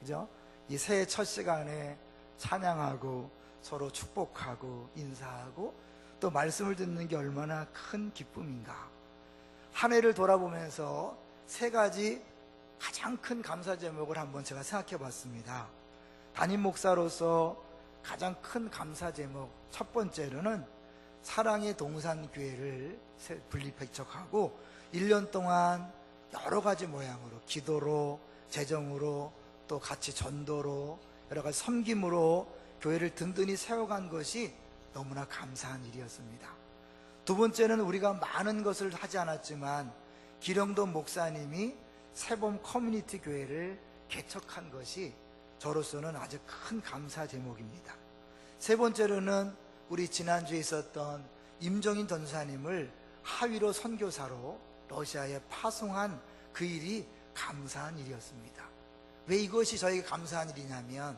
그죠? 이 새해 첫 시간에 찬양하고 서로 축복하고 인사하고 또 말씀을 듣는 게 얼마나 큰 기쁨인가. 한 해를 돌아보면서 세 가지 가장 큰 감사 제목을 한번 제가 생각해 봤습니다. 담임 목사로서 가장 큰 감사 제목 첫 번째로는 사랑의 동산교회를 분리배척하고 1년 동안 여러 가지 모양으로 기도로 재정으로 또 같이 전도로 여러 가지 섬김으로 교회를 든든히 세워간 것이 너무나 감사한 일이었습니다. 두 번째는 우리가 많은 것을 하지 않았지만 기령돈 목사님이 새봄 커뮤니티 교회를 개척한 것이 저로서는 아주 큰 감사 제목입니다. 세 번째로는 우리 지난주에 있었던 임정인 전사님을 하위로 선교사로 러시아에 파송한 그 일이 감사한 일이었습니다. 왜 이것이 저에게 감사한 일이냐면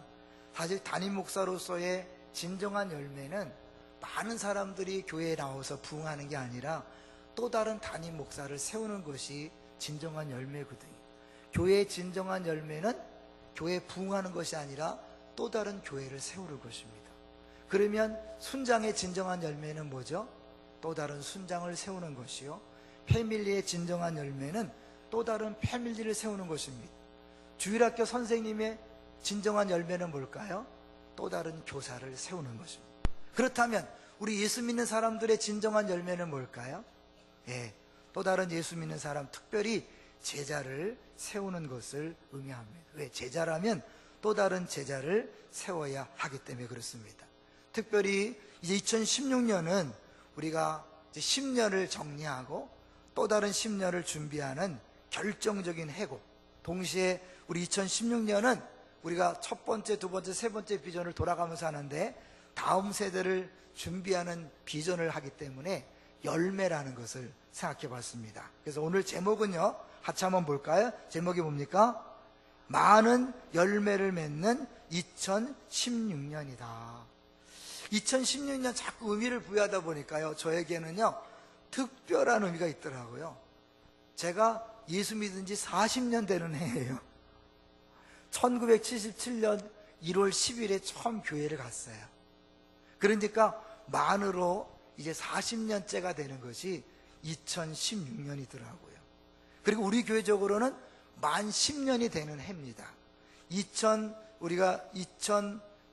사실 담임 목사로서의 진정한 열매는 많은 사람들이 교회에 나와서 부흥하는 게 아니라 또 다른 담임 목사를 세우는 것이 진정한 열매거든요. 교회의 진정한 열매는 교회에 부흥하는 것이 아니라 또 다른 교회를 세우는 것입니다. 그러면 순장의 진정한 열매는 뭐죠? 또 다른 순장을 세우는 것이요, 패밀리의 진정한 열매는 또 다른 패밀리를 세우는 것입니다. 주일학교 선생님의 진정한 열매는 뭘까요? 또 다른 교사를 세우는 것입니다. 그렇다면 우리 예수 믿는 사람들의 진정한 열매는 뭘까요? 또 다른 예수 믿는 사람, 특별히 제자를 세우는 것을 의미합니다. 왜? 제자라면 또 다른 제자를 세워야 하기 때문에 그렇습니다. 특별히 이제 2016년은 우리가 이제 10년을 정리하고 또 다른 10년을 준비하는 결정적인 해고, 동시에 우리 2016년은 우리가 첫 번째, 두 번째, 세 번째 비전을 돌아가면서 하는데 다음 세대를 준비하는 비전을 하기 때문에 열매라는 것을 생각해 봤습니다. 그래서 오늘 제목은요, 같이 한번 볼까요? 제목이 뭡니까? 많은 열매를 맺는 2016년이다. 2016년 자꾸 의미를 부여하다 보니까요, 저에게는요 특별한 의미가 있더라고요. 제가 예수 믿은 지 40년 되는 해예요. 1977년 1월 10일에 처음 교회를 갔어요. 그러니까 만으로 이제 40년째가 되는 것이 2016년이더라고요. 그리고 우리 교회적으로는 만 10년이 되는 해입니다. 우리가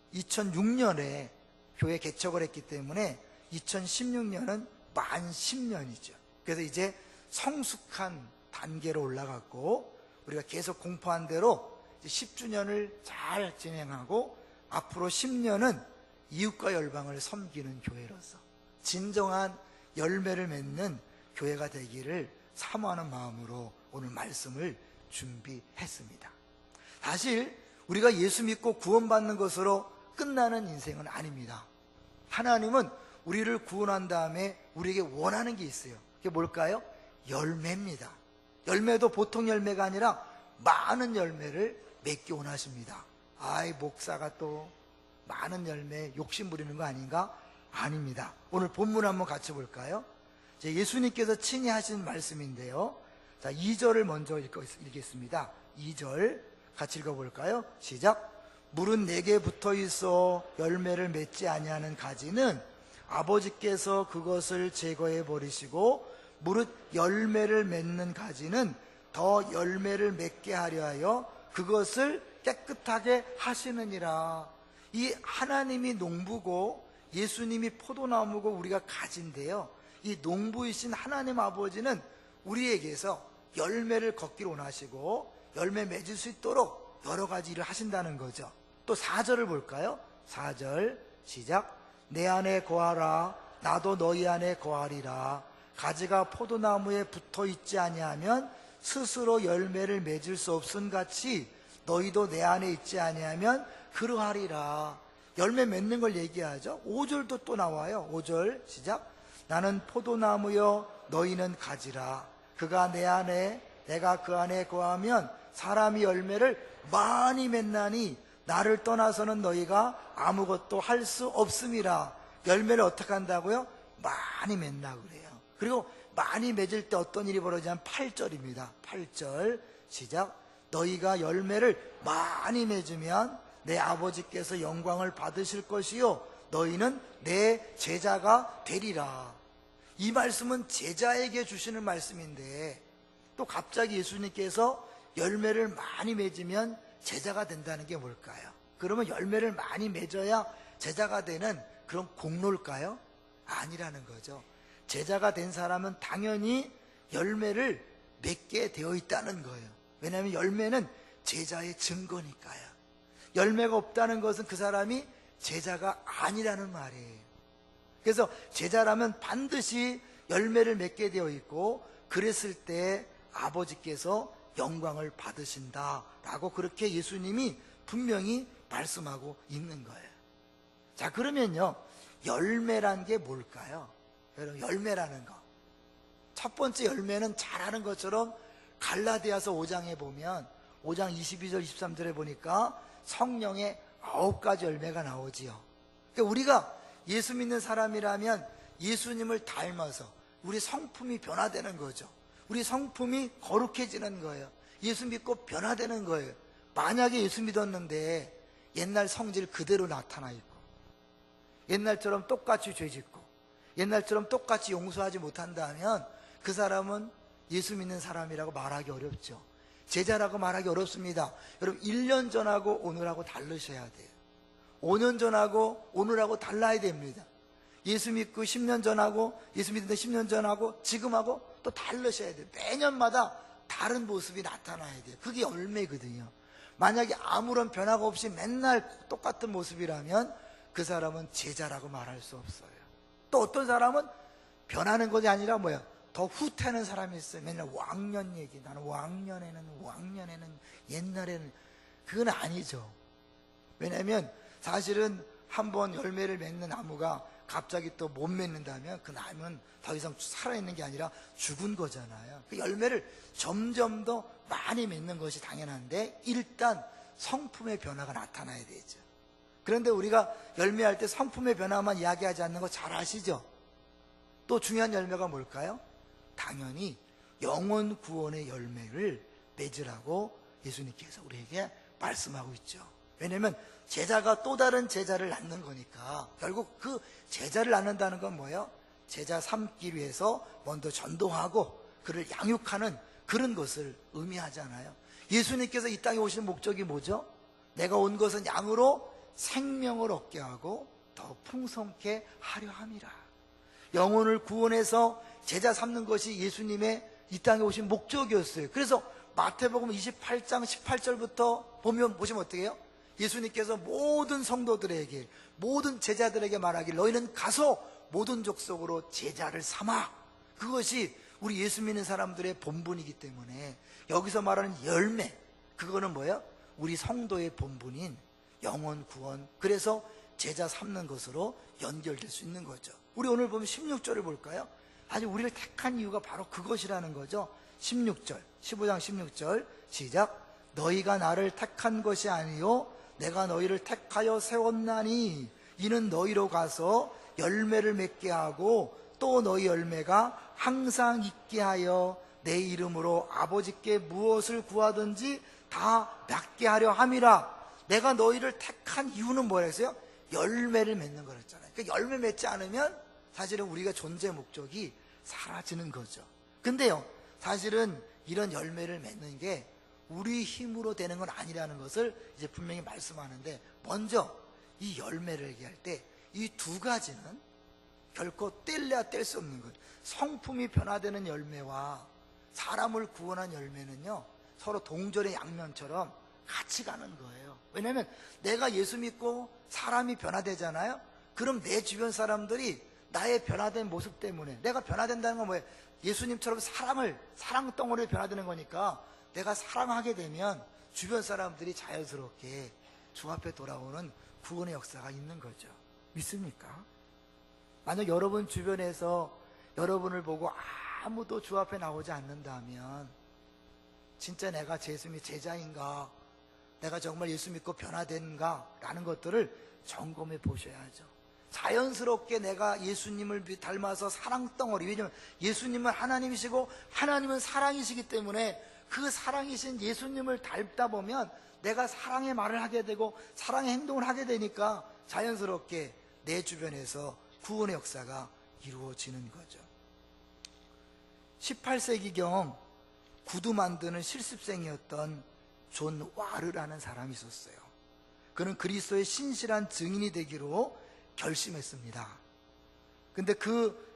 2006년에 교회 개척을 했기 때문에 2016년은 만 10년이죠. 그래서 이제 성숙한 단계로 올라갔고 우리가 계속 공포한 대로 10주년을 잘 진행하고 앞으로 10년은 이웃과 열방을 섬기는 교회로서 진정한 열매를 맺는 교회가 되기를 사모하는 마음으로 오늘 말씀을 준비했습니다. 사실 우리가 예수 믿고 구원받는 것으로 끝나는 인생은 아닙니다. 하나님은 우리를 구원한 다음에 우리에게 원하는 게 있어요. 그게 뭘까요? 열매입니다. 열매도 보통 열매가 아니라 많은 열매를 맺기 원하십니다. 목사가 또 많은 열매 욕심 부리는 거 아닌가? 아닙니다. 오늘 본문 한번 같이 볼까요? 예수님께서 친히 하신 말씀인데요, 자, 2절을 먼저 읽겠습니다. 2절 같이 읽어볼까요? 시작. 물은 내게 붙어 있어 열매를 맺지 아니하는 가지는 아버지께서 그것을 제거해 버리시고 무릇 열매를 맺는 가지는 더 열매를 맺게 하려 하여 그것을 깨끗하게 하시느니라. 이 하나님이 농부고 예수님이 포도나무고 우리가 가지인데요, 이 농부이신 하나님 아버지는 우리에게서 열매를 걷기를 원하시고 열매 맺을 수 있도록 여러 가지 일을 하신다는 거죠. 또 4절을 볼까요? 4절 시작. 내 안에 거하라 나도 너희 안에 거하리라. 가지가 포도나무에 붙어 있지 아니하면 스스로 열매를 맺을 수 없음같이 너희도 내 안에 있지 아니하면 그러하리라. 열매 맺는 걸 얘기하죠. 5절도 또 나와요. 5절 시작. 나는 포도나무여 너희는 가지라. 그가 내 안에 내가 그 안에 거하면 사람이 열매를 많이 맺나니 나를 떠나서는 너희가 아무것도 할 수 없음이라. 열매를 어떻게 한다고요? 많이 맺나 그래요. 그리고 많이 맺을 때 어떤 일이 벌어지냐면 8절입니다. 8절 시작. 너희가 열매를 많이 맺으면 내 아버지께서 영광을 받으실 것이요 너희는 내 제자가 되리라. 이 말씀은 제자에게 주시는 말씀인데 또 갑자기 예수님께서 열매를 많이 맺으면 제자가 된다는 게 뭘까요? 그러면 열매를 많이 맺어야 제자가 되는 그런 공로일까요? 아니라는 거죠. 제자가 된 사람은 당연히 열매를 맺게 되어 있다는 거예요. 왜냐하면 열매는 제자의 증거니까요. 열매가 없다는 것은 그 사람이 제자가 아니라는 말이에요. 그래서 제자라면 반드시 열매를 맺게 되어 있고 그랬을 때 아버지께서 영광을 받으신다라고 그렇게 예수님이 분명히 말씀하고 있는 거예요. 자, 그러면요, 열매란 게 뭘까요? 여러분, 열매라는 거, 첫 번째 열매는 잘 아는 것처럼 갈라디아서 5장에 보면 5장 22절 23절에 보니까 성령의 9가지 열매가 나오지요. 그러니까 우리가 예수 믿는 사람이라면 예수님을 닮아서 우리 성품이 변화되는 거죠. 우리 성품이 거룩해지는 거예요. 예수 믿고 변화되는 거예요. 만약에 예수 믿었는데 옛날 성질 그대로 나타나 있고 옛날처럼 똑같이 죄짓고 옛날처럼 똑같이 용서하지 못한다면 그 사람은 예수 믿는 사람이라고 말하기 어렵죠. 제자라고 말하기 어렵습니다. 여러분, 1년 전하고 오늘하고 다르셔야 돼요. 5년 전하고 오늘하고 달라야 됩니다. 예수 믿고 10년 전하고 예수 믿는데 10년 전하고 지금하고 또 다르셔야 돼요. 매년마다 다른 모습이 나타나야 돼요. 그게 열매거든요. 만약에 아무런 변화가 없이 맨날 똑같은 모습이라면 그 사람은 제자라고 말할 수 없어요. 또 어떤 사람은 변하는 것이 아니라 뭐야? 더 후퇴하는 사람이 있어요. 맨날 왕년 얘기. 나는 왕년에는 옛날에는. 그건 아니죠. 왜냐하면 사실은 한번 열매를 맺는 나무가 갑자기 또 못 맺는다면 그 나무는 더 이상 살아있는 게 아니라 죽은 거잖아요. 그 열매를 점점 더 많이 맺는 것이 당연한데 일단 성품의 변화가 나타나야 되죠. 그런데 우리가 열매할 때 성품의 변화만 이야기하지 않는 거 잘 아시죠? 또 중요한 열매가 뭘까요? 당연히 영혼 구원의 열매를 맺으라고 예수님께서 우리에게 말씀하고 있죠. 왜냐하면 제자가 또 다른 제자를 낳는 거니까 결국 그 제자를 낳는다는 건 뭐예요? 제자 삼기 위해서 먼저 전도하고 그를 양육하는 그런 것을 의미하잖아요. 예수님께서 이 땅에 오시는 목적이 뭐죠? 내가 온 것은 양으로 생명을 얻게 하고 더 풍성케 하려 함이라. 영혼을 구원해서 제자 삼는 것이 예수님의 이 땅에 오신 목적이었어요. 그래서 마태복음 28장 18절부터 보시면 어떻게 해요? 예수님께서 모든 성도들에게 모든 제자들에게 말하길 너희는 가서 모든 족속으로 제자를 삼아. 그것이 우리 예수 믿는 사람들의 본분이기 때문에 여기서 말하는 열매, 그거는 뭐예요? 우리 성도의 본분인 영혼 구원, 그래서 제자 삼는 것으로 연결될 수 있는 거죠. 우리 오늘 보면 16절을 볼까요? 아주 우리를 택한 이유가 바로 그것이라는 거죠. 16절, 15장 16절 시작. 너희가 나를 택한 것이 아니요 내가 너희를 택하여 세웠나니 이는 너희로 가서 열매를 맺게 하고 또 너희 열매가 항상 있게 하여 내 이름으로 아버지께 무엇을 구하든지 다 낫게 하려 함이라. 내가 너희를 택한 이유는 뭐라 했어요? 열매를 맺는 거랬잖아요. 그러니까 열매 맺지 않으면 사실은 우리가 존재 목적이 사라지는 거죠. 근데요, 사실은 이런 열매를 맺는 게 우리 힘으로 되는 건 아니라는 것을 이제 분명히 말씀하는데, 먼저 이 열매를 얘기할 때 이 두 가지는 결코 뗄래야 뗄 수 없는 거예요. 성품이 변화되는 열매와 사람을 구원한 열매는요, 서로 동절의 양면처럼 같이 가는 거예요. 왜냐하면 내가 예수 믿고 사람이 변화되잖아요. 그럼 내 주변 사람들이 나의 변화된 모습 때문에, 내가 변화된다는 건 뭐예요? 예수님처럼 사랑 덩어리로 변화되는 거니까 내가 사랑하게 되면 주변 사람들이 자연스럽게 주 앞에 돌아오는 구원의 역사가 있는 거죠. 믿습니까? 만약 여러분 주변에서 여러분을 보고 아무도 주 앞에 나오지 않는다면 진짜 내가 예수님의 제자인가, 내가 정말 예수 믿고 변화된가 라는 것들을 점검해 보셔야죠. 자연스럽게 내가 예수님을 닮아서 사랑덩어리, 왜냐하면 예수님은 하나님이시고 하나님은 사랑이시기 때문에 그 사랑이신 예수님을 닮다 보면 내가 사랑의 말을 하게 되고 사랑의 행동을 하게 되니까 자연스럽게 내 주변에서 구원의 역사가 이루어지는 거죠. 18세기경 구두 만드는 실습생이었던 존 와르라는 사람이 있었어요. 그는 그리스도의 신실한 증인이 되기로 결심했습니다. 근데 그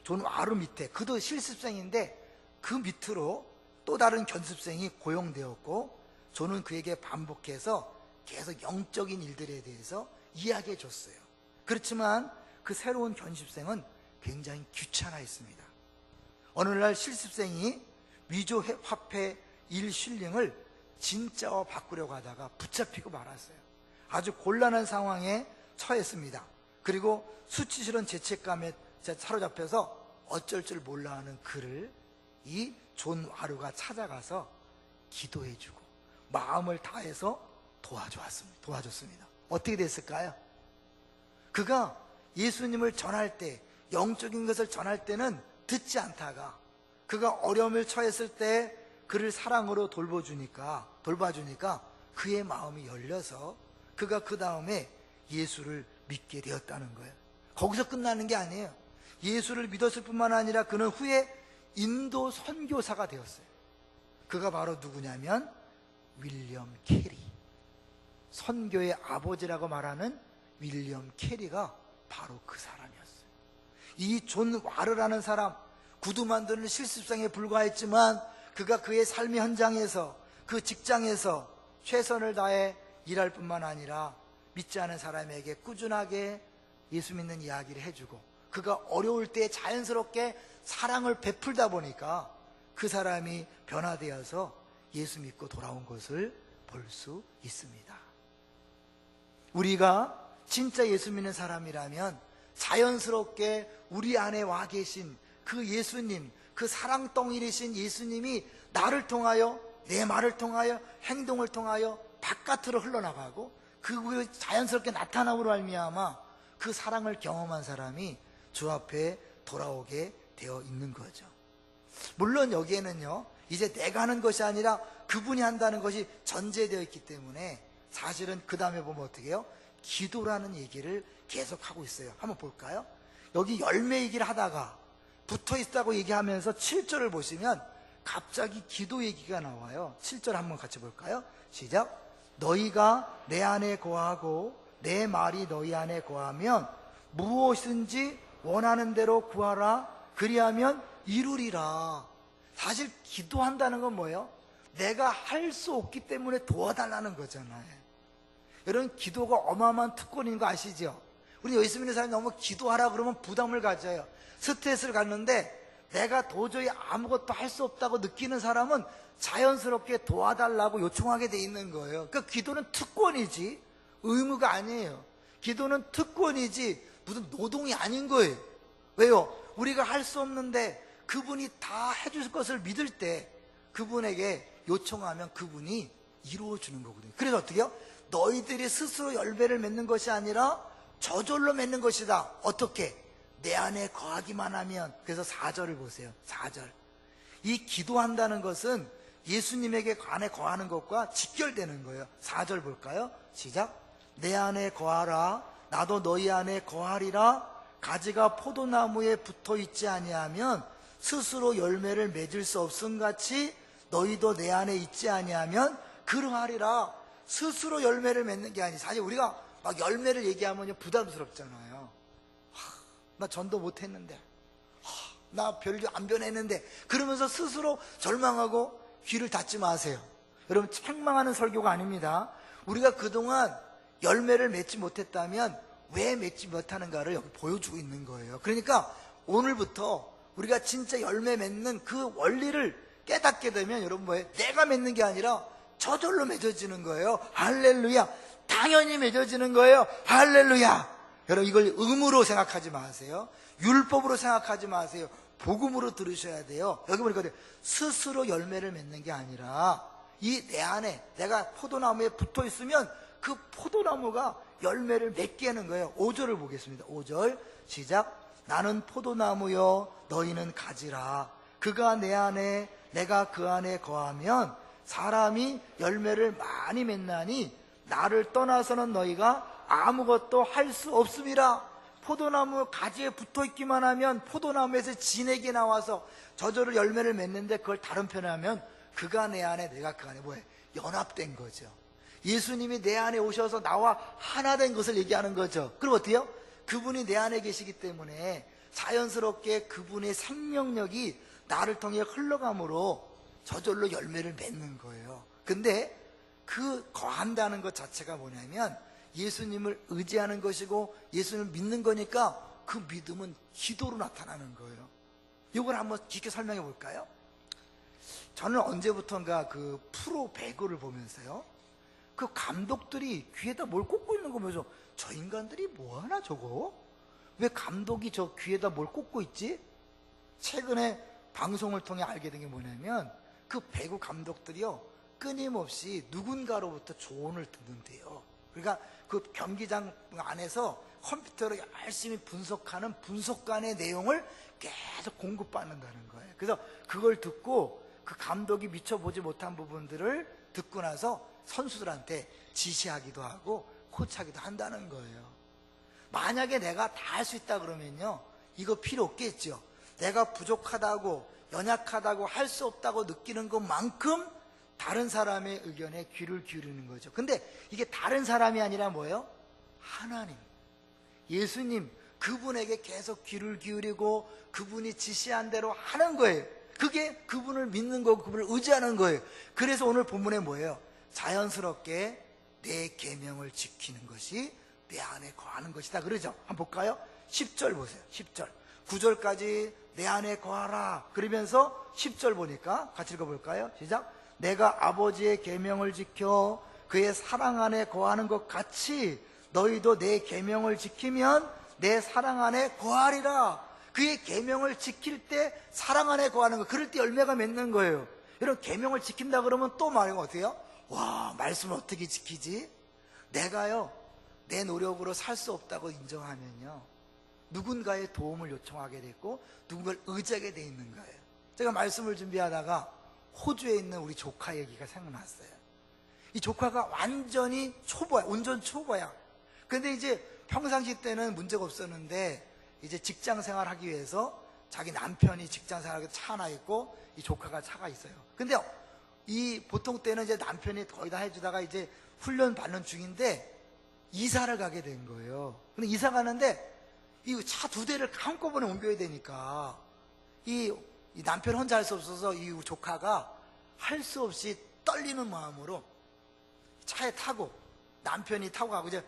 존 와르 밑에, 그도 실습생인데 그 밑으로 또 다른 견습생이 고용되었고, 존은 그에게 반복해서 계속 영적인 일들에 대해서 이야기해 줬어요. 그렇지만 그 새로운 견습생은 굉장히 귀찮아했습니다. 어느 날 실습생이 위조 화폐 1쉴링을 진짜와 바꾸려고 하다가 붙잡히고 말았어요. 아주 곤란한 상황에 처했습니다. 그리고 수치스러운 죄책감에 사로잡혀서 어쩔 줄 몰라 하는 그를 이 존 와르가 찾아가서 기도해주고 마음을 다해서 도와줬습니다. 어떻게 됐을까요? 그가 예수님을 전할 때, 영적인 것을 전할 때는 듣지 않다가 그가 어려움을 처했을 때 그를 사랑으로 돌봐주니까 그의 마음이 열려서 그가 그 다음에 예수를 믿게 되었다는 거예요. 거기서 끝나는 게 아니에요. 예수를 믿었을 뿐만 아니라 그는 후에 인도 선교사가 되었어요. 그가 바로 누구냐면 윌리엄 캐리, 선교의 아버지라고 말하는 윌리엄 캐리가 바로 그 사람이었어요. 이 존 와르라는 사람, 구두 만드는 실습생에 불과했지만 그가 그의 삶의 현장에서, 그 직장에서 최선을 다해 일할 뿐만 아니라 믿지 않은 사람에게 꾸준하게 예수 믿는 이야기를 해주고, 그가 어려울 때 자연스럽게 사랑을 베풀다 보니까 그 사람이 변화되어서 예수 믿고 돌아온 것을 볼 수 있습니다. 우리가 진짜 예수 믿는 사람이라면 자연스럽게 우리 안에 와 계신 그 예수님, 그 사랑덩이이신 예수님이 나를 통하여, 내 말을 통하여, 행동을 통하여 바깥으로 흘러나가고 그 자연스럽게 나타남으로 말미암아 그 사랑을 경험한 사람이 주 앞에 돌아오게 되어 있는 거죠. 물론 여기에는요, 이제 내가 하는 것이 아니라 그분이 한다는 것이 전제되어 있기 때문에 사실은 그 다음에 보면 어떻게 해요? 기도라는 얘기를 계속하고 있어요. 한번 볼까요? 여기 열매 얘기를 하다가 붙어있다고 얘기하면서 7절을 보시면 갑자기 기도 얘기가 나와요. 7절 한번 같이 볼까요? 시작. 너희가 내 안에 거하고 내 말이 너희 안에 거하면 무엇이든지 원하는 대로 구하라. 그리하면 이루리라. 사실 기도한다는 건 뭐예요? 내가 할 수 없기 때문에 도와달라는 거잖아요. 여러분, 기도가 어마어마한 특권인 거 아시죠? 우리 예수 믿는 사람이 너무 기도하라 그러면 부담을 가져요. 스트레스를 갖는데 내가 도저히 아무것도 할 수 없다고 느끼는 사람은 자연스럽게 도와달라고 요청하게 돼 있는 거예요. 그러니까 기도는 특권이지 의무가 아니에요. 기도는 특권이지 무슨 노동이 아닌 거예요. 왜요? 우리가 할 수 없는데 그분이 다 해줄 것을 믿을 때 그분에게 요청하면 그분이 이루어주는 거거든요. 그래서 어떻게 해요? 너희들이 스스로 열매를 맺는 것이 아니라 저절로 맺는 것이다. 어떻게? 내 안에 거하기만 하면. 그래서 4절을 보세요. 4절. 이 기도한다는 것은 예수님에게 안에 거하는 것과 직결되는 거예요. 4절 볼까요? 시작. 내 안에 거하라. 나도 너희 안에 거하리라. 가지가 포도나무에 붙어 있지 아니하면 스스로 열매를 맺을 수 없음같이 너희도 내 안에 있지 아니하면 그러하리라. 스스로 열매를 맺는 게 아니지. 사실 우리가 막 열매를 얘기하면 부담스럽잖아요. 나 전도 못했는데, 나 별로 안 변했는데, 그러면서 스스로 절망하고 귀를 닫지 마세요. 여러분, 책망하는 설교가 아닙니다. 우리가 그동안 열매를 맺지 못했다면 왜 맺지 못하는가를 여기 보여주고 있는 거예요. 그러니까 오늘부터 우리가 진짜 열매 맺는 그 원리를 깨닫게 되면 여러분 뭐예요? 내가 맺는 게 아니라 저절로 맺어지는 거예요. 할렐루야. 당연히 맺어지는 거예요. 할렐루야. 여러분, 이걸 의무로 생각하지 마세요. 율법으로 생각하지 마세요. 복음으로 들으셔야 돼요. 여기 보니까 스스로 열매를 맺는 게 아니라 이 내 안에 내가 포도나무에 붙어 있으면 그 포도나무가 열매를 맺게 하는 거예요. 5절을 보겠습니다. 5절 시작. 나는 포도나무요 너희는 가지라. 그가 내 안에 내가 그 안에 거하면 사람이 열매를 많이 맺나니 나를 떠나서는 너희가 아무것도 할 수 없음이라. 포도나무 가지에 붙어있기만 하면 포도나무에서 진액이 나와서 저절로 열매를 맺는데, 그걸 다른 편에 하면 그가 내 안에 내가 그 안에 뭐예요? 연합된 거죠. 예수님이 내 안에 오셔서 나와 하나 된 것을 얘기하는 거죠. 그럼 어때요? 그분이 내 안에 계시기 때문에 자연스럽게 그분의 생명력이 나를 통해 흘러감으로 저절로 열매를 맺는 거예요. 근데 그 거한다는 것 자체가 뭐냐면 예수님을 의지하는 것이고 예수님을 믿는 거니까 그 믿음은 기도로 나타나는 거예요. 이걸 한번 깊게 설명해 볼까요? 저는 언제부턴가 그 프로 배구를 보면서요, 그 감독들이 귀에다 뭘 꽂고 있는 거 보면서 저 인간들이 뭐하나 저거? 왜 감독이 저 귀에다 뭘 꽂고 있지? 최근에 방송을 통해 알게 된 게 뭐냐면 그 배구 감독들이요, 끊임없이 누군가로부터 조언을 듣는데요. 그러니까 그 경기장 안에서 컴퓨터로 열심히 분석하는 분석관의 내용을 계속 공급받는다는 거예요. 그래서 그걸 듣고 그 감독이 미처 보지 못한 부분들을 듣고 나서 선수들한테 지시하기도 하고 코치하기도 한다는 거예요. 만약에 내가 다 할 수 있다 그러면요, 이거 필요 없겠죠. 내가 부족하다고 연약하다고 할 수 없다고 느끼는 것만큼 다른 사람의 의견에 귀를 기울이는 거죠. 근데 이게 다른 사람이 아니라 뭐예요? 하나님, 예수님, 그분에게 계속 귀를 기울이고 그분이 지시한 대로 하는 거예요. 그게 그분을 믿는 거고 그분을 의지하는 거예요. 그래서 오늘 본문에 뭐예요? 자연스럽게 내 계명을 지키는 것이 내 안에 거하는 것이다 그러죠. 한번 볼까요? 10절 보세요. 10절 9절까지 내 안에 거하라 그러면서 10절 보니까 같이 읽어볼까요? 시작. 내가 아버지의 계명을 지켜 그의 사랑 안에 거하는 것 같이 너희도 내 계명을 지키면 내 사랑 안에 거하리라. 그의 계명을 지킬 때 사랑 안에 거하는 거, 그럴 때 열매가 맺는 거예요. 이런 계명을 지킨다 그러면 또 말하면 어때요? 와, 말씀을 어떻게 지키지? 내가요, 내 노력으로 살 수 없다고 인정하면요, 누군가의 도움을 요청하게 됐고 누군가를 의지하게 돼 있는 거예요. 제가 말씀을 준비하다가 호주에 있는 우리 조카 얘기가 생각났어요. 이 조카가 완전히 초보야, 온전 초보야. 근데 이제 평상시 때는 문제가 없었는데 이제 직장 생활하기 위해서 자기 남편이 직장 생활하기 위해서 차 하나 있고 이 조카가 차가 있어요. 근데 이 보통 때는 이제 남편이 거의 다 해주다가 이제 훈련 받는 중인데 이사를 가게 된 거예요. 근데 이사 가는데 이 차 두 대를 한꺼번에 옮겨야 되니까 이 남편 혼자 할 수 없어서 이 조카가 할 수 없이 떨리는 마음으로 차에 타고 남편이 타고 가고 이제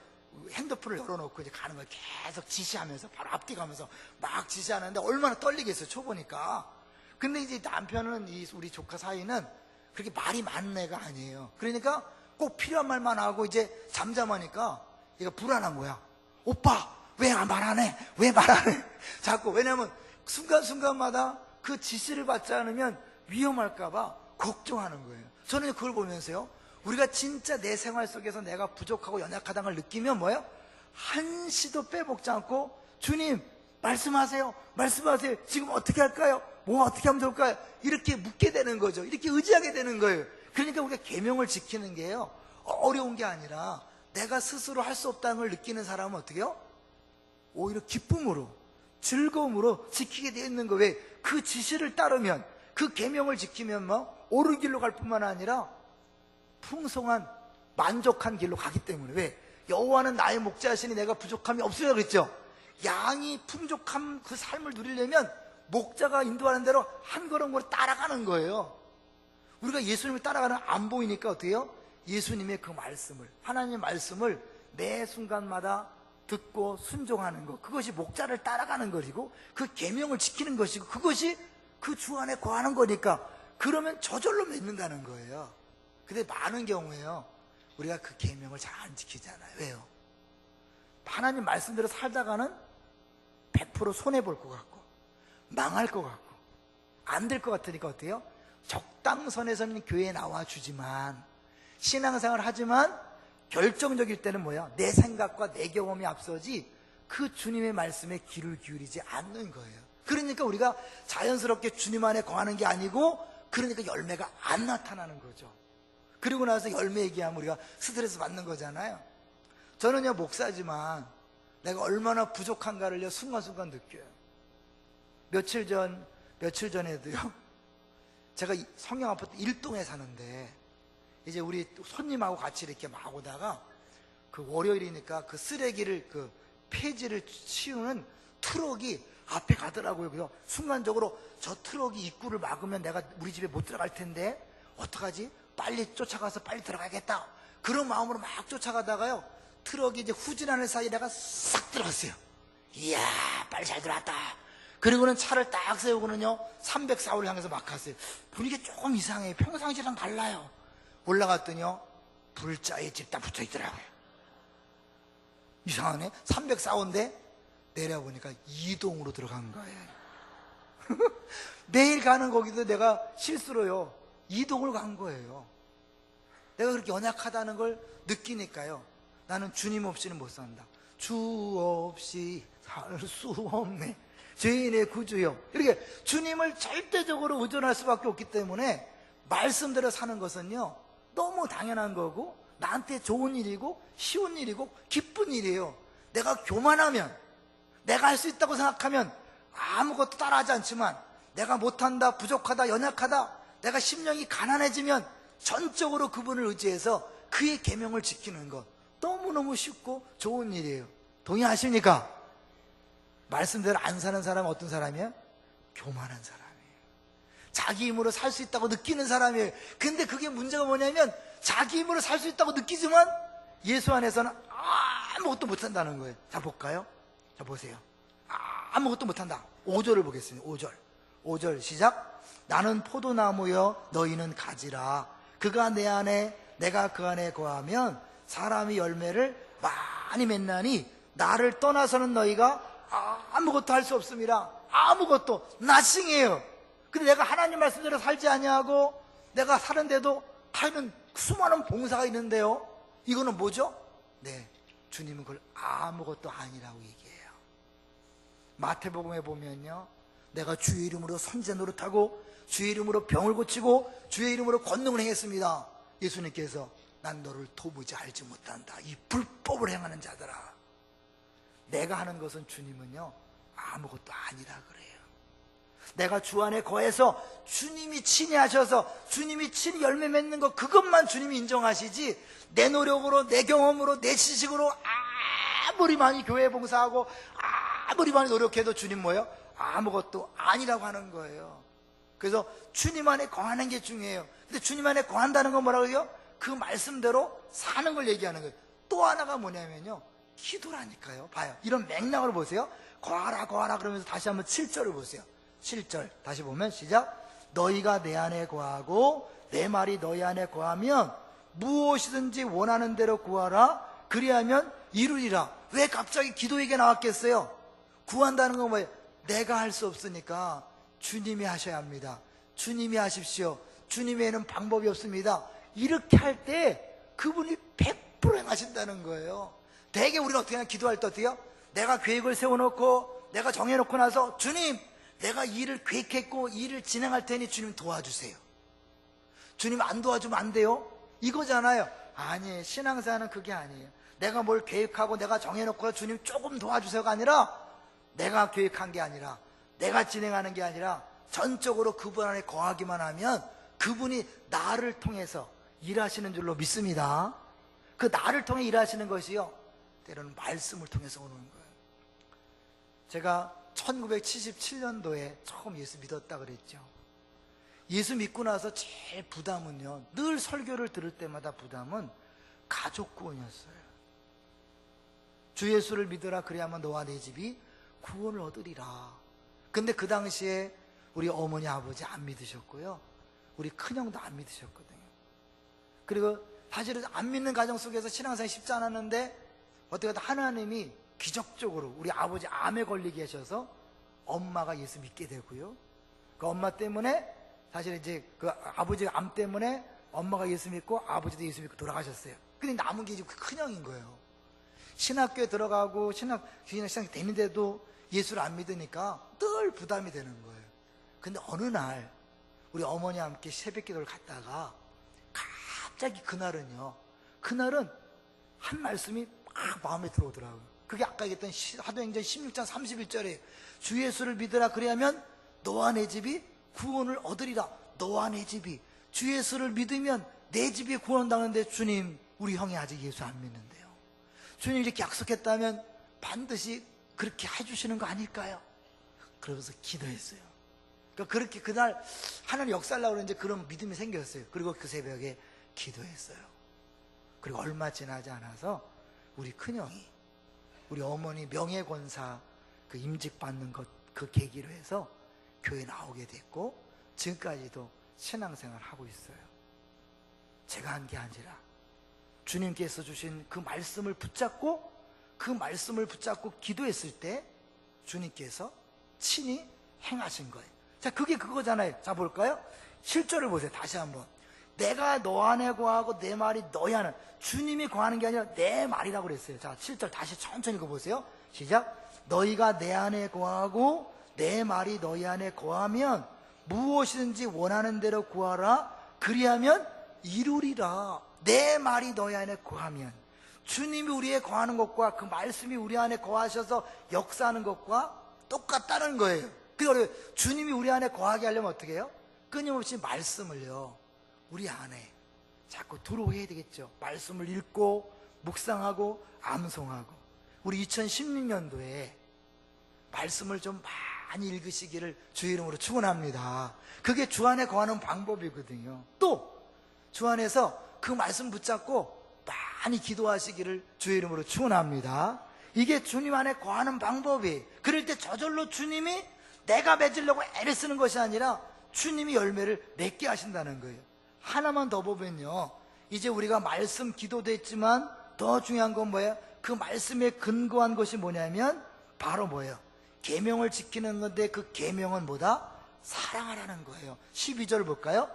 핸드폰을 열어놓고 이제 가는 거예요. 계속 지시하면서 바로 앞뒤 가면서 막 지시하는데 얼마나 떨리겠어요, 초보니까. 근데 이제 남편은 이 우리 조카 사이는 그렇게 말이 많은 애가 아니에요. 그러니까 꼭 필요한 말만 하고 이제 잠잠하니까 얘가 불안한 거야. 오빠 왜 말 안 해? 왜 말 안 해? 자꾸. 왜냐면 순간순간마다 그 지시를 받지 않으면 위험할까봐 걱정하는 거예요. 저는 그걸 보면서요, 우리가 진짜 내 생활 속에서 내가 부족하고 연약하다는 걸 느끼면 뭐예요? 한시도 빼먹지 않고 주님 말씀하세요, 말씀하세요. 지금 어떻게 할까요? 뭐 어떻게 하면 좋을까요? 이렇게 묻게 되는 거죠. 이렇게 의지하게 되는 거예요. 그러니까 우리가 계명을 지키는 게요, 어려운 게 아니라 내가 스스로 할 수 없다는 걸 느끼는 사람은 어떻게 해요? 오히려 기쁨으로 즐거움으로 지키게 되어 있는 거예요. 왜? 그 지시를 따르면, 그 계명을 지키면 뭐 옳은 길로 갈 뿐만 아니라 풍성한 만족한 길로 가기 때문에. 왜? 여호와는 나의 목자시니 내가 부족함이 없으리라 그랬죠. 양이 풍족한 그 삶을 누리려면 목자가 인도하는 대로 한 걸음으로 따라가는 거예요. 우리가 예수님을 따라가는 안 보이니까 어떻게 해요? 예수님의 그 말씀을, 하나님의 말씀을 매 순간마다 듣고 순종하는 것, 그것이 목자를 따라가는 것이고 그 계명을 지키는 것이고 그것이 그 주 안에 거하는 거니까 그러면 저절로 맺는다는 거예요. 근데 많은 경우에요, 우리가 그 계명을 잘 안 지키잖아요. 왜요? 하나님 말씀대로 살다가는 100% 손해볼 것 같고 망할 것 같고 안 될 것 같으니까 어때요? 적당선에서는 교회에 나와주지만 신앙생활을 하지만 결정적일 때는 뭐야? 내 생각과 내 경험이 앞서지 그 주님의 말씀에 귀를 기울이지 않는 거예요. 그러니까 우리가 자연스럽게 주님 안에 거하는 게 아니고 그러니까 열매가 안 나타나는 거죠. 그리고 나서 열매 얘기하면 우리가 스트레스 받는 거잖아요. 저는요, 목사지만 내가 얼마나 부족한가를요, 순간순간 느껴요. 며칠 전에도요, 제가 성령 아파트 1동에 사는데, 이제 우리 손님하고 같이 이렇게 막 오다가, 그 월요일이니까 그 쓰레기를, 그 폐지를 치우는 트럭이 앞에 가더라고요. 그래서 순간적으로 저 트럭이 입구를 막으면 내가 우리 집에 못 들어갈 텐데, 어떡하지? 빨리 쫓아가서 빨리 들어가겠다. 그런 마음으로 막 쫓아가다가요, 트럭이 이제 후진하는 사이에 내가 싹 들어갔어요. 이야, 빨리 잘 들어왔다. 그리고는 차를 딱 세우고는요, 304호를 향해서 막 갔어요. 분위기가 조금 이상해요. 평상시랑 달라요. 올라갔더니요, 불자의 집 다 붙어 있더라고요. 이상하네. 304호인데 내려보니까 2동으로 들어간 거예요. 매일 가는 거기도 내가 실수로요, 2동을 간 거예요. 내가 그렇게 연약하다는 걸 느끼니까요, 나는 주님 없이는 못 산다. 주 없이 살 수 없네. 죄인의 구주요. 이렇게 주님을 절대적으로 의존할 수밖에 없기 때문에 말씀대로 사는 것은요, 너무 당연한 거고, 나한테 좋은 일이고, 쉬운 일이고, 기쁜 일이에요. 내가 교만하면, 내가 할 수 있다고 생각하면 아무것도 따라하지 않지만, 내가 못한다, 부족하다, 연약하다, 내가 심령이 가난해지면 전적으로 그분을 의지해서 그의 계명을 지키는 것, 너무너무 쉽고 좋은 일이에요. 동의하십니까? 말씀대로 안 사는 사람은 어떤 사람이에요? 교만한 사람이에요. 자기 힘으로 살 수 있다고 느끼는 사람이에요. 근데 그게 문제가 뭐냐면, 자기 힘으로 살 수 있다고 느끼지만 예수 안에서는 아무것도 못한다는 거예요. 자, 볼까요? 자, 보세요. 아무것도 못한다. 5절을 보겠습니다. 5절 시작. 나는 포도나무여 너희는 가지라. 그가 내 안에 내가 그 안에 거하면 사람이 열매를 많이 맺나니 나를 떠나서는 너희가 아무것도 할 수 없습니다. 아무것도 nothing이에요. 근데 내가 하나님 말씀대로 살지 아니하고 내가 사는데도 하는 수많은 봉사가 있는데요, 이거는 뭐죠? 네, 주님은 그걸 아무것도 아니라고 얘기해요. 마태복음에 보면요, 내가 주의 이름으로 선제 노릇하고 주의 이름으로 병을 고치고 주의 이름으로 권능을 행했습니다. 예수님께서 난 너를 도무지 알지 못한다, 이 불법을 행하는 자들아. 내가 하는 것은 주님은요, 아무것도 아니라 그래요. 내가 주 안에 거해서 주님이 친히 하셔서 주님이 친히 열매 맺는 것, 그것만 주님이 인정하시지, 내 노력으로, 내 경험으로, 내 지식으로 아무리 많이 교회 봉사하고 아무리 많이 노력해도 주님 뭐예요? 아무것도 아니라고 하는 거예요. 그래서 주님 안에 거하는 게 중요해요. 근데 주님 안에 거한다는 건 뭐라고 해요? 그 말씀대로 사는 걸 얘기하는 거예요. 또 하나가 뭐냐면요, 기도라니까요. 봐요. 이런 맥락을 보세요. 거하라 거하라 그러면서 다시 한번 7절을 보세요. 7절 다시 보면 시작. 너희가 내 안에 거하고 내 말이 너희 안에 거하면 무엇이든지 원하는 대로 구하라. 그리하면 이루리라. 왜 갑자기 기도 얘기가 나왔겠어요? 구한다는 건 뭐예요? 내가 할 수 없으니까 주님이 하셔야 합니다. 주님이 하십시오. 주님에는 방법이 없습니다. 이렇게 할 때 그분이 100% 행하신다는 거예요. 대개 우리는 어떻게 하냐, 기도할 때 어떻게 해요? 내가 계획을 세워놓고 내가 정해놓고 나서 주님, 내가 일을 계획했고 일을 진행할 테니 주님 도와주세요. 주님 안 도와주면 안 돼요? 이거잖아요. 아니에요. 신앙생활은 그게 아니에요. 내가 뭘 계획하고 내가 정해놓고 주님 조금 도와주세요가 아니라, 내가 계획한 게 아니라, 내가 진행하는 게 아니라 전적으로 그분 안에 거하기만 하면 그분이 나를 통해서 일하시는 줄로 믿습니다. 그 나를 통해 일하시는 것이요, 때로는 말씀을 통해서 오는 거예요. 제가 1977년도에 처음 예수 믿었다 그랬죠. 예수 믿고 나서 제일 부담은요, 늘 설교를 들을 때마다 부담은 가족 구원이었어요. 주 예수를 믿으라, 그래야만 너와 내 집이 구원을 얻으리라. 근데 그 당시에 우리 어머니 아버지 안 믿으셨고요, 우리 큰형도 안 믿으셨거든요. 그리고 사실은 안 믿는 가정 속에서 신앙생활이 쉽지 않았는데, 어떻게 하나님이 기적적으로 우리 아버지 암에 걸리게 하셔서 엄마가 예수 믿게 되고요, 그 엄마 때문에 사실 이제 그 아버지 암 때문에 엄마가 예수 믿고 아버지도 예수 믿고 돌아가셨어요. 근데 남은 게 이제 그 큰형인 거예요. 신학교에 들어가고 신학 되는데도 예수를 안 믿으니까 늘 부담이 되는 거예요. 근데 어느 날 우리 어머니와 함께 새벽 기도를 갔다가 갑자기 그날은 한 말씀이 막 마음에 들어오더라고요. 그게 아까 얘기했던 사도행전 16장 31절에 주 예수를 믿으라 그리하면 너와 내 집이 구원을 얻으리라. 너와 내 집이 주 예수를 믿으면 내 집이 구원당하는데 주님, 우리 형이 아직 예수 안 믿는데요. 주님 이렇게 약속했다면 반드시 그렇게 해주시는 거 아닐까요? 그러면서 기도했어요. 그러니까 그렇게 그날 하나님 역사하려고 그랬는데 그런 믿음이 생겼어요. 그리고 그 새벽에 기도했어요. 그리고 얼마 지나지 않아서 우리 큰형이 우리 어머니 명예권사 그 임직 받는 것 그 계기로 해서 교회 나오게 됐고 지금까지도 신앙생활 하고 있어요. 제가 한 게 아니라 주님께서 주신 그 말씀을 붙잡고 기도했을 때 주님께서 친히 행하신 거예요. 자, 그게 그거잖아요. 자, 볼까요? 7절을 보세요. 다시 한번. 내가 너 안에 거하고 내 말이 너희 안에. 주님이 거하는 게 아니라 내 말이라고 그랬어요. 자, 7절 다시 천천히 읽어보세요. 시작. 너희가 내 안에 거하고 내 말이 너희 안에 거하면 무엇이든지 원하는 대로 구하라. 그리하면 이루리라. 내 말이 너희 안에 거하면. 주님이 우리에 거하는 것과 그 말씀이 우리 안에 거하셔서 역사하는 것과 똑같다는 거예요. 그래서 주님이 우리 안에 거하게 하려면 어떻게 해요? 끊임없이 말씀을요 우리 안에 자꾸 들어오게 되겠죠. 말씀을 읽고 묵상하고 암송하고. 우리 2016년도에 말씀을 좀 많이 읽으시기를 주의 이름으로 축원합니다. 그게 주 안에 거하는 방법이거든요. 또 주 안에서 그 말씀 붙잡고 많이 기도하시기를 주의 이름으로 축원합니다. 이게 주님 안에 거하는 방법이. 그럴 때 저절로 주님이 내가 맺으려고 애를 쓰는 것이 아니라 주님이 열매를 맺게 하신다는 거예요. 하나만 더 보면요, 이제 우리가 말씀 기도도 했지만 더 중요한 건 뭐예요? 그 말씀에 근거한 것이 뭐냐면 바로 뭐예요? 계명을 지키는 건데 그 계명은 뭐다? 사랑하라는 거예요. 12절 볼까요?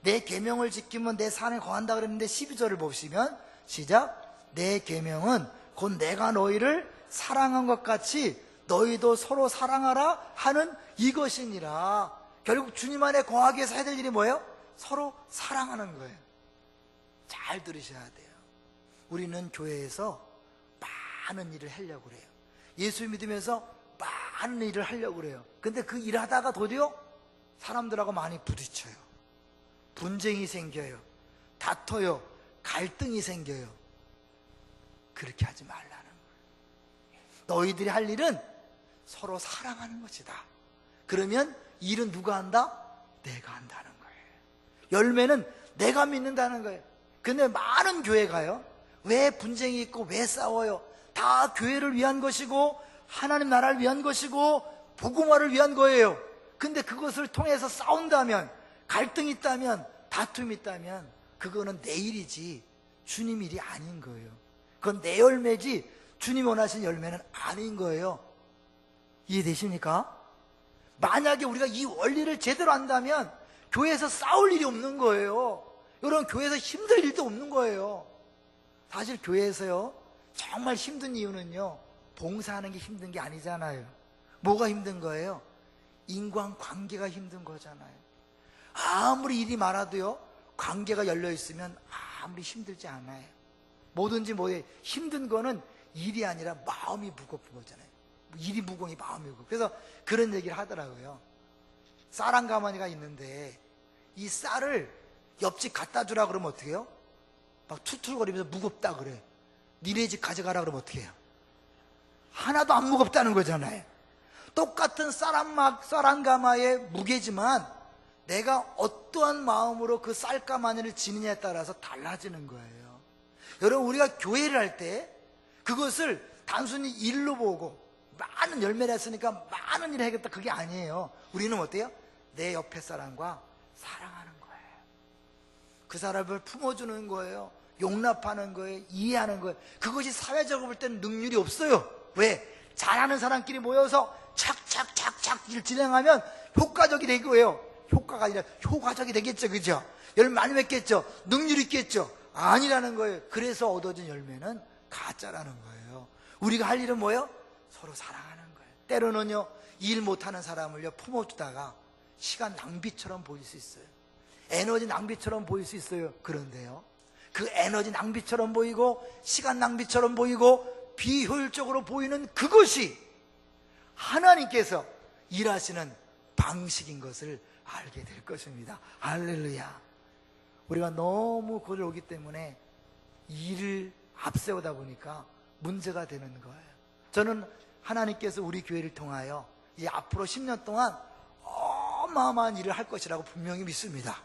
내 계명을 지키면 내 산에 거한다 그랬는데 12절을 보시면 시작. 내 계명은 곧 내가 너희를 사랑한 것 같이 너희도 서로 사랑하라 하는 이것이니라. 결국 주님 안에 거하기 위해서 해야 될 일이 뭐예요? 서로 사랑하는 거예요. 잘 들으셔야 돼요. 우리는 교회에서 많은 일을 하려고 그래요. 예수 믿으면서 많은 일을 하려고 그래요. 근데 그 일하다가 도리어 사람들하고 많이 부딪혀요. 분쟁이 생겨요. 다퉈요. 갈등이 생겨요. 그렇게 하지 말라는 거예요. 너희들이 할 일은 서로 사랑하는 것이다. 그러면 일은 누가 한다? 내가 한다는 거예요. 열매는 내가 믿는다는 거예요. 근데 많은 교회가요, 왜 분쟁이 있고 왜 싸워요? 다 교회를 위한 것이고 하나님 나라를 위한 것이고 복음화를 위한 거예요. 근데 그것을 통해서 싸운다면, 갈등이 있다면, 다툼이 있다면 그거는 내 일이지 주님 일이 아닌 거예요. 그건 내 열매지 주님이 원하신 열매는 아닌 거예요. 이해되십니까? 만약에 우리가 이 원리를 제대로 안다면 교회에서 싸울 일이 없는 거예요. 여러분, 교회에서 힘들 일도 없는 거예요. 사실 교회에서요 정말 힘든 이유는요, 봉사하는 게 힘든 게 아니잖아요. 뭐가 힘든 거예요? 인간관계가 힘든 거잖아요. 아무리 일이 많아도요 관계가 열려있으면 아무리 힘들지 않아요. 뭐든지 뭐에 힘든 거는 일이 아니라 마음이 무겁은 거잖아요. 일이 무거우니 마음이 무겁고. 그래서 그런 얘기를 하더라고요. 쌀 한 가마니가 있는데 이 쌀을 옆집 갖다 주라 그러면 어떻게 해요? 막 툴툴거리면서 무겁다 그래. 니네 집 가져가라 그러면 어떻게 해요? 하나도 안 무겁다는 거잖아요. 똑같은 쌀 한 가마의 무게지만 내가 어떠한 마음으로 그 쌀가마니를 지느냐에 따라서 달라지는 거예요. 여러분, 우리가 교회를 할 때 그것을 단순히 일로 보고 많은 열매를 했으니까 많은 일을 해야겠다, 그게 아니에요. 우리는 어때요? 내 옆에 사람과 사랑하는 거예요. 그 사람을 품어주는 거예요. 용납하는 거예요. 이해하는 거예요. 그것이 사회적으로 볼 때는 능률이 없어요. 왜? 잘하는 사람끼리 모여서 착착착착 일 진행하면 효과적이 되고요. 효과가 아니라 효과적이 되겠죠. 그죠? 열매 많이 맺겠죠. 능률이 있겠죠. 아니라는 거예요. 그래서 얻어진 열매는 가짜라는 거예요. 우리가 할 일은 뭐예요? 서로 사랑하는 거예요. 때로는요 일 못하는 사람을요 품어주다가 시간 낭비처럼 보일 수 있어요. 에너지 낭비처럼 보일 수 있어요. 그런데요, 그 에너지 낭비처럼 보이고 시간 낭비처럼 보이고 비효율적으로 보이는 그것이 하나님께서 일하시는 방식인 것을 알게 될 것입니다. 할렐루야. 우리가 너무 그걸 오기 때문에 일을 앞세우다 보니까 문제가 되는 거예요. 저는 하나님께서 우리 교회를 통하여 이 앞으로 10년 동안 어마어마한 일을 할 것이라고 분명히 믿습니다.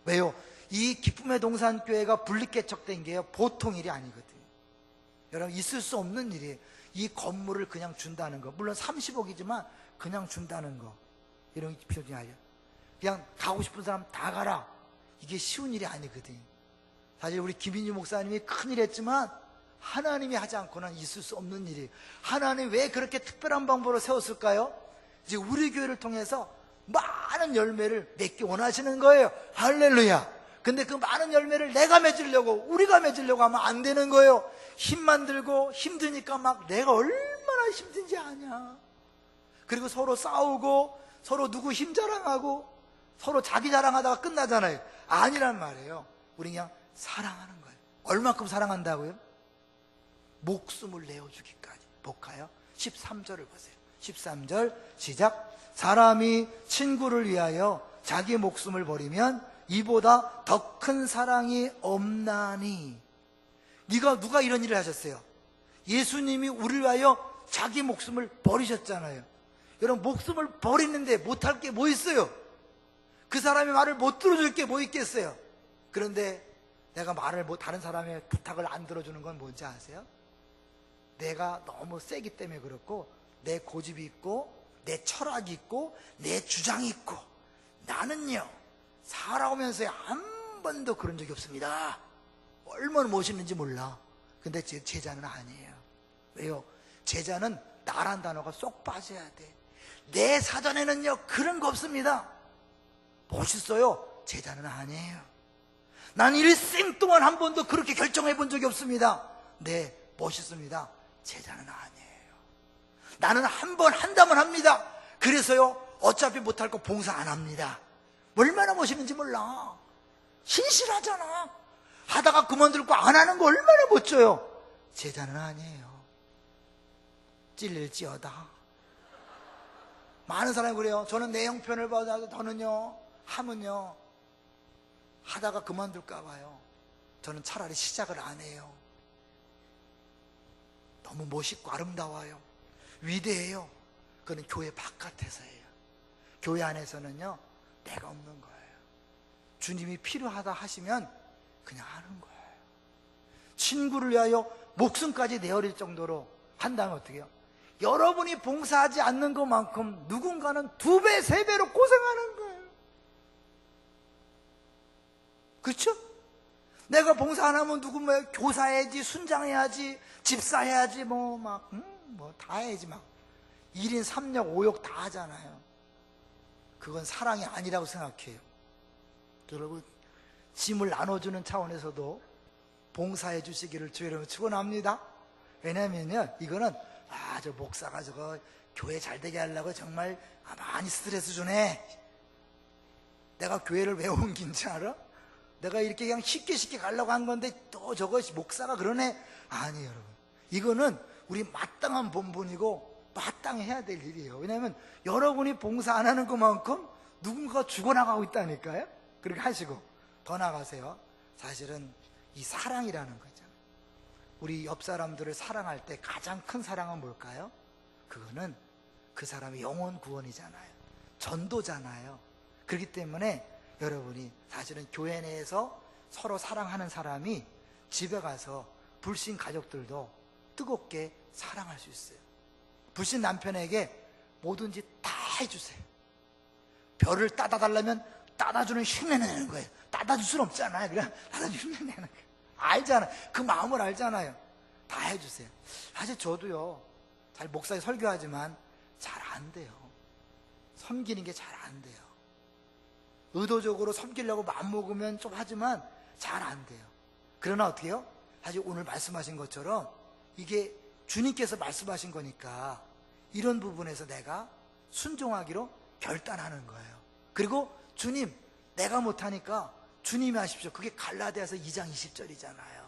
왜요? 이 기쁨의 동산교회가 분리개척된 게요, 보통 일이 아니거든요. 여러분, 있을 수 없는 일이에요. 이 건물을 그냥 준다는 거, 물론 30억이지만 그냥 준다는 거, 이런 필요가 아니에요. 그냥 가고 싶은 사람 다 가라, 이게 쉬운 일이 아니거든요. 사실 우리 김인주 목사님이 큰일 했지만 하나님이 하지 않고는 있을 수 없는 일이에요. 하나님이 왜 그렇게 특별한 방법으로 세웠을까요? 이제 우리 교회를 통해서 많은 열매를 맺기 원하시는 거예요. 할렐루야. 근데 그 많은 열매를 내가 맺으려고, 우리가 맺으려고 하면 안 되는 거예요. 힘만 들고 힘드니까 막 내가 얼마나 힘든지 아냐. 그리고 서로 싸우고 서로 누구 힘 자랑하고 서로 자기 자랑하다가 끝나잖아요. 아니란 말이에요. 우리 그냥 사랑하는 거예요. 얼마큼 사랑한다고요? 목숨을 내어주기까지. 볼까요? 13절을 보세요. 13절 시작. 사람이 친구를 위하여 자기 목숨을 버리면 이보다 더 큰 사랑이 없나니. 누가 이런 일을 하셨어요? 예수님이 우리를 위하여 자기 목숨을 버리셨잖아요. 여러분, 목숨을 버리는데 못할 게 뭐 있어요? 그 사람의 말을 못 들어줄 게 뭐 있겠어요? 그런데 내가 다른 사람의 부탁을 안 들어주는 건 뭔지 아세요? 내가 너무 세기 때문에 그렇고, 내 고집이 있고 내 철학이 있고 내 주장이 있고, 나는요 살아오면서 한 번도 그런 적이 없습니다. 얼마나 멋있는지 몰라. 근데 제자는 아니에요. 왜요? 제자는 나란 단어가 쏙 빠져야 돼. 내 사전에는요 그런 거 없습니다. 멋있어요. 제자는 아니에요. 난 일생 동안 한 번도 그렇게 결정해 본 적이 없습니다. 네, 멋있습니다. 제자는 아니에요. 나는 한 번 한다면 합니다. 그래서요 어차피 못할 거 봉사 안 합니다. 얼마나 멋있는지 몰라. 신실하잖아. 하다가 그만둘 거 안 하는 거 얼마나 멋져요. 제자는 아니에요. 찔릴지어다. 많은 사람이 그래요. 저는 내 형편을 봐도 저는요 하면요 하다가 그만둘까 봐요. 저는 차라리 시작을 안 해요. 너무 멋있고 아름다워요. 위대해요. 그건 교회 바깥에서예요. 교회 안에서는요 내가 없는 거예요. 주님이 필요하다 하시면 그냥 하는 거예요. 친구를 위하여 목숨까지 내어릴 정도로 한다면 어떻게 해요? 여러분이 봉사하지 않는 것만큼 누군가는 2배, 3배로 고생하는 거예요. 그렇죠? 내가 봉사 안 하면 누구 교사해야지, 순장해야지, 집사해야지, 다 해야지, 1인 3역 5역 다 하잖아요. 그건 사랑이 아니라고 생각해요. 여러분, 짐을 나눠주는 차원에서도 봉사해 주시기를 주의로 축원합니다. 왜냐면요 이거는 저 목사가 저거 교회 잘 되게 하려고 정말 많이 스트레스 주네. 내가 교회를 왜 옮긴지 알아? 내가 이렇게 그냥 쉽게 가려고 한 건데 또 저거 목사가 그러네. 아니에요 여러분, 이거는 우리 마땅한 본분이고 마땅해야 될 일이에요. 왜냐하면 여러분이 봉사 안 하는 것만큼 누군가가 죽어나가고 있다니까요. 그렇게 하시고 더 나가세요. 사실은 이 사랑이라는 거죠. 우리 옆 사람들을 사랑할 때 가장 큰 사랑은 뭘까요? 그거는 그 사람의 영혼 구원이잖아요. 전도잖아요. 그렇기 때문에 여러분이 사실은 교회 내에서 서로 사랑하는 사람이 집에 가서 불신 가족들도 뜨겁게 사랑할 수 있어요. 불신 남편에게 뭐든지 다 해주세요. 별을 따다 달라면 따다주는 흉내내는 거예요. 따다줄 수는 없잖아요. 그냥 따다주는 흉내내는 거예요. 알잖아요. 그 마음을 알잖아요. 다 해주세요. 사실 저도요 잘 목사에 설교하지만 잘 안 돼요. 섬기는 게 잘 안 돼요. 의도적으로 섬기려고 마음먹으면 좀 하지만 잘 안 돼요. 그러나 어떻게 해요? 사실 오늘 말씀하신 것처럼 이게 주님께서 말씀하신 거니까 이런 부분에서 내가 순종하기로 결단하는 거예요. 그리고 주님, 내가 못하니까 주님이 하십시오. 그게 갈라디아서 2장 20절이잖아요.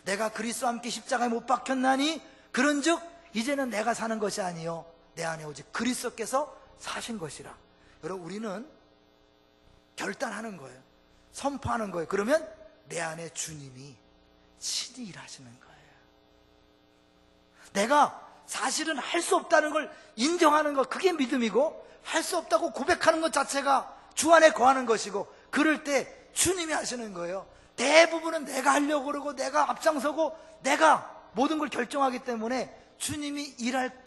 내가 그리스도와 함께 십자가에 못 박혔나니 그런즉 이제는 내가 사는 것이 아니요 내 안에 오직 그리스도께서 사신 것이라. 여러분, 우리는 결단하는 거예요. 선포하는 거예요. 그러면 내 안에 주님이 친히 일하시는 거예요. 내가 사실은 할 수 없다는 걸 인정하는 것, 그게 믿음이고, 할 수 없다고 고백하는 것 자체가 주 안에 거하는 것이고, 그럴 때 주님이 하시는 거예요. 대부분은 내가 하려고 그러고 내가 앞장서고 내가 모든 걸 결정하기 때문에 주님이 일할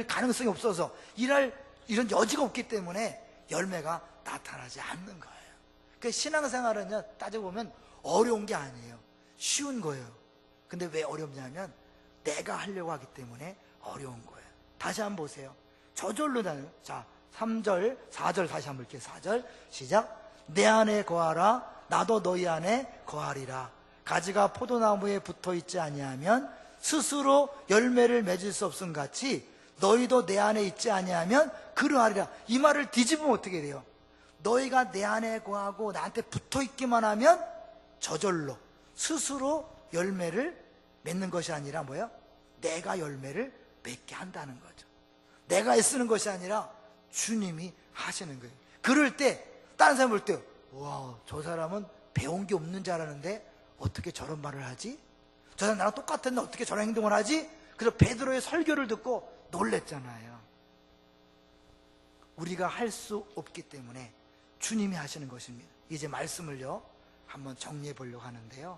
가능성이 없어서, 일할 이런 여지가 없기 때문에 열매가 나타나지 않는 거예요. 그러니까 신앙생활은요, 따져보면 어려운 게 아니에요. 쉬운 거예요. 근데 왜 어렵냐면 내가 하려고 하기 때문에 어려운 거예요. 다시 한번 보세요. 저절로 나요. 자, 3절, 4절 다시 한번 볼게요. 4절 시작. 내 안에 거하라. 나도 너희 안에 거하리라. 가지가 포도나무에 붙어있지 아니하면 스스로 열매를 맺을 수 없음 같이 너희도 내 안에 있지 아니하면 그러하리라. 이 말을 뒤집으면 어떻게 돼요? 너희가 내 안에 거하고 나한테 붙어있기만 하면 저절로 스스로 열매를 맺는 것이 아니라 뭐예요? 내가 열매를 맺게 한다는 거죠. 내가 애쓰는 것이 아니라 주님이 하시는 거예요. 그럴 때 다른 사람 볼 때, 와, 저 사람은 배운 게 없는 줄 알았는데 어떻게 저런 말을 하지? 저 사람 나랑 똑같은데 어떻게 저런 행동을 하지? 그래서 베드로의 설교를 듣고 놀랬잖아요. 우리가 할 수 없기 때문에 주님이 하시는 것입니다. 이제 말씀을요 한번 정리해 보려고 하는데요,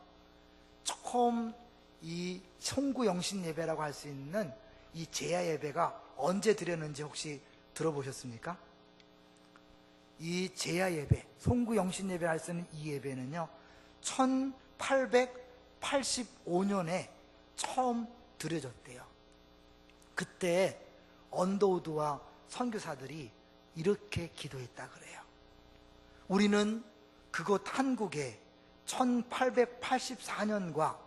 처음 이 송구영신 예배라고 할 수 있는 이 제야 예배가 언제 드렸는지 혹시 들어보셨습니까? 이 제야 예배, 송구영신 예배를 할 수 있는 이 예배는요 1885년에 처음 드려졌대요. 그때 언더우드와 선교사들이 이렇게 기도했다 그래요. 우리는 그곳 한국에 1884년과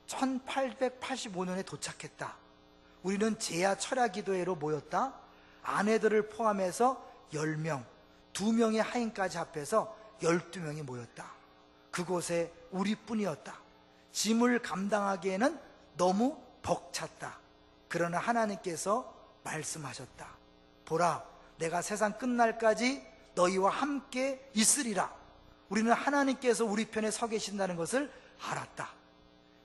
1885년에 도착했다. 우리는 제야 철야 기도회로 모였다. 아내들을 포함해서 10명, 2명의 하인까지 합해서 12명이 모였다. 그곳에 우리뿐이었다. 짐을 감당하기에는 너무 벅찼다. 그러나 하나님께서 말씀하셨다. 보라, 내가 세상 끝날까지 너희와 함께 있으리라. 우리는 하나님께서 우리 편에 서 계신다는 것을 알았다.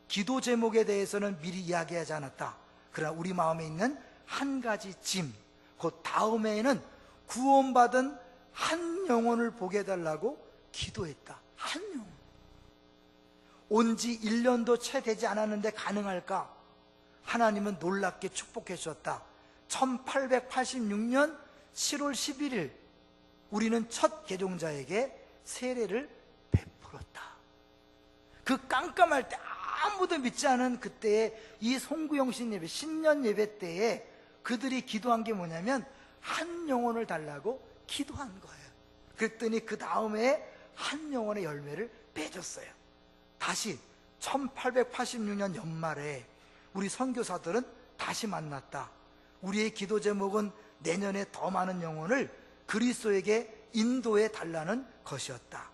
기도 제목에 대해서는 미리 이야기하지 않았다. 그러나 우리 마음에 있는 한 가지 짐, 곧 다음에는 구원받은 한 영혼을 보게 해달라고 기도했다. 한 영혼. 온 지 1년도 채 되지 않았는데 가능할까? 하나님은 놀랍게 축복해 주셨다. 1886년 7월 11일 우리는 첫 개종자에게 세례를 베풀었다. 그 깜깜할 때 아무도 믿지 않은 그때의 이 송구영신 예배, 신년 예배 때에 그들이 기도한 게 뭐냐면 한 영혼을 달라고 기도한 거예요. 그랬더니 그 다음에 한 영혼의 열매를 맺었어요. 다시 1886년 연말에 우리 선교사들은 다시 만났다. 우리의 기도 제목은 내년에 더 많은 영혼을 그리스도에게 인도해 달라는 것이었다.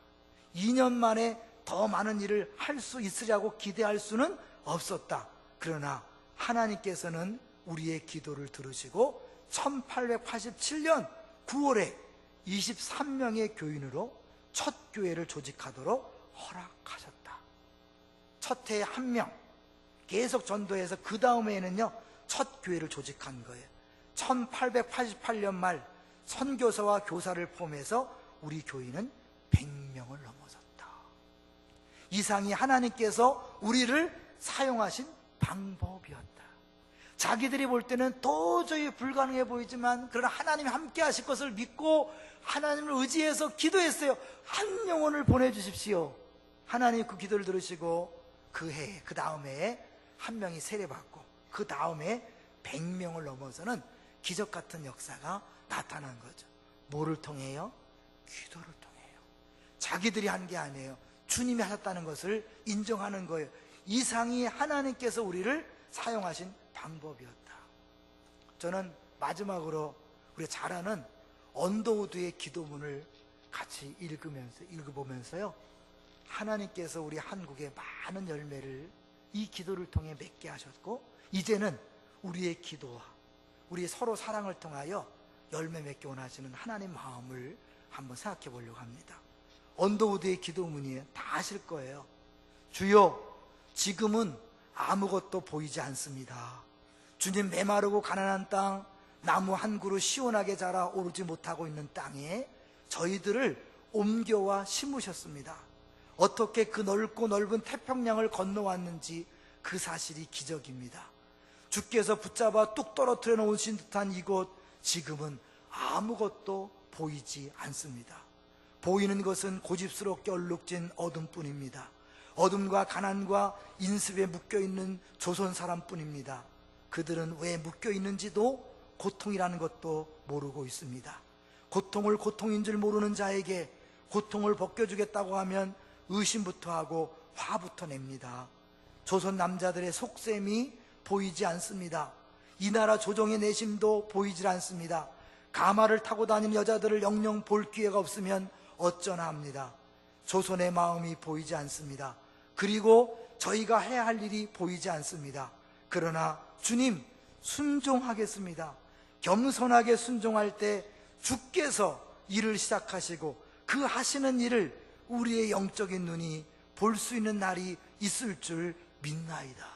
2년 만에 더 많은 일을 할 수 있으려고 기대할 수는 없었다. 그러나 하나님께서는 우리의 기도를 들으시고 1887년 9월에 23명의 교인으로 첫 교회를 조직하도록 허락하셨다. 첫 해에 1명 계속 전도해서 그 다음에는요 첫 교회를 조직한 거예요. 1888년 말 선교사와 교사를 포함해서 우리 교인은 100명을 넘어섰다. 이상이 하나님께서 우리를 사용하신 방법이었다. 자기들이 볼 때는 도저히 불가능해 보이지만 그러나 하나님이 함께 하실 것을 믿고 하나님을 의지해서 기도했어요. 한 영혼을 보내주십시오. 하나님 그 기도를 들으시고 그 해에, 그 다음 해에 한 명이 세례받고 그 다음에 100명을 넘어서는 기적 같은 역사가 나타난 거죠. 뭐를 통해요? 기도를 통해요. 자기들이 한 게 아니에요. 주님이 하셨다는 것을 인정하는 거예요. 이상이 하나님께서 우리를 사용하신 방법이었다. 저는 마지막으로 우리가 잘 아는 언더우드의 기도문을 같이 읽어보면서요, 하나님께서 우리 한국의 많은 열매를 이 기도를 통해 맺게 하셨고, 이제는 우리의 기도와 우리 서로 사랑을 통하여 열매 맺기 원하시는 하나님 마음을 한번 생각해 보려고 합니다. 언더우드의 기도문이 다 아실 거예요. 주여, 지금은 아무것도 보이지 않습니다. 주님, 메마르고 가난한 땅, 나무 한 그루 시원하게 자라 오르지 못하고 있는 땅에 저희들을 옮겨와 심으셨습니다. 어떻게 그 넓고 넓은 태평양을 건너왔는지 그 사실이 기적입니다. 주께서 붙잡아 뚝 떨어뜨려 놓으신 듯한 이곳, 지금은 아무것도 보이지 않습니다. 보이는 것은 고집스럽게 얼룩진 어둠뿐입니다. 어둠과 가난과 인습에 묶여있는 조선 사람뿐입니다. 그들은 왜 묶여있는지도 고통이라는 것도 모르고 있습니다. 고통을 고통인 줄 모르는 자에게 고통을 벗겨주겠다고 하면 의심부터 하고 화부터 냅니다. 조선 남자들의 속셈이 보이지 않습니다. 이 나라 조정의 내심도 보이질 않습니다. 가마를 타고 다니는 여자들을 영영 볼 기회가 없으면 어쩌나 합니다. 조선의 마음이 보이지 않습니다. 그리고 저희가 해야 할 일이 보이지 않습니다. 그러나 주님, 순종하겠습니다. 겸손하게 순종할 때 주께서 일을 시작하시고 그 하시는 일을 우리의 영적인 눈이 볼 수 있는 날이 있을 줄 믿나이다.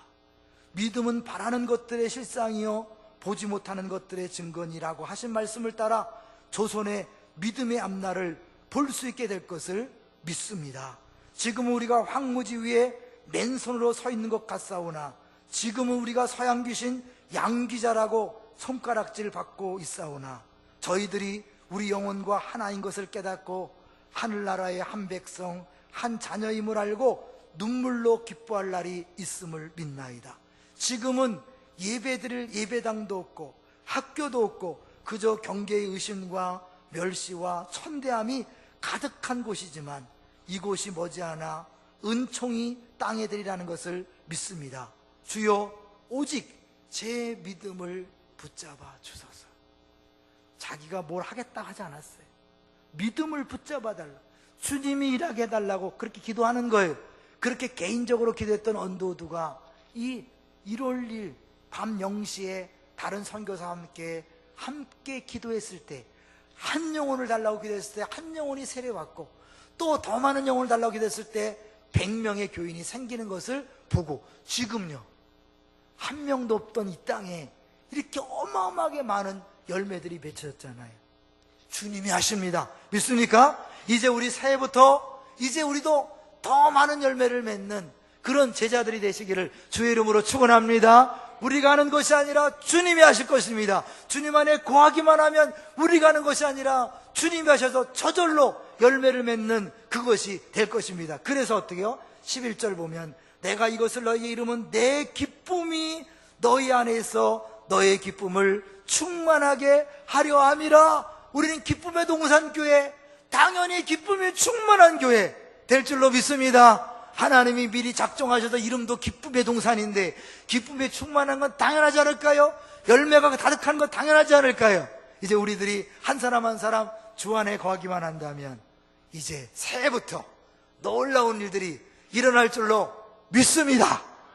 믿음은 바라는 것들의 실상이요 보지 못하는 것들의 증거니라고 하신 말씀을 따라 조선의 믿음의 앞날을 볼 수 있게 될 것을 믿습니다. 지금은 우리가 황무지 위에 맨손으로 서 있는 것 같사오나 지금은 우리가 서양 귀신 양귀자라고 손가락질 받고 있사오나 저희들이 우리 영혼과 하나인 것을 깨닫고 하늘나라의 한 백성, 한 자녀임을 알고 눈물로 기뻐할 날이 있음을 믿나이다. 지금은 예배드릴 예배당도 없고 학교도 없고 그저 경계의 의심과 멸시와 천대함이 가득한 곳이지만 이곳이 머지않아 은총이 땅에 들이라는 것을 믿습니다. 주여, 오직 제 믿음을 붙잡아 주소서. 자기가 뭘 하겠다 하지 않았어요. 믿음을 붙잡아 달라, 주님이 일하게 해달라고 그렇게 기도하는 거예요. 그렇게 개인적으로 기도했던 언더우드가 이 1월 1일 밤 0시에 다른 선교사와 함께 기도했을 때, 한 영혼을 달라고 기도했을 때 한 영혼이 세례받고 또 더 많은 영혼을 달라고 기도했을 때 100명의 교인이 생기는 것을 보고 지금요, 한 명도 없던 이 땅에 이렇게 어마어마하게 많은 열매들이 맺혀졌잖아요. 주님이 하십니다. 믿습니까? 이제 우리 새해부터 이제 우리도 더 많은 열매를 맺는 그런 제자들이 되시기를 주의 이름으로 축원합니다. 우리가 하는 것이 아니라 주님이 하실 것입니다. 주님 안에 거하기만 하면 우리가 하는 것이 아니라 주님이 하셔서 저절로 열매를 맺는 그것이 될 것입니다. 그래서 어떻게요? 11절 보면 내가 이것을 너희에게 이루면 내 기쁨이 너희 안에 있어 너의 기쁨을 충만하게 하려 함이라. 우리는 기쁨의 동산교회, 당연히 기쁨이 충만한 교회 될 줄로 믿습니다. 하나님이 미리 작정하셔서 이름도 기쁨의 동산인데 기쁨이 충만한 건 당연하지 않을까요? 열매가 가득한 건 당연하지 않을까요? 이제 우리들이 한 사람 한 사람 주 안에 거하기만 한다면 이제 새해부터 놀라운 일들이 일어날 줄로 믿습니다.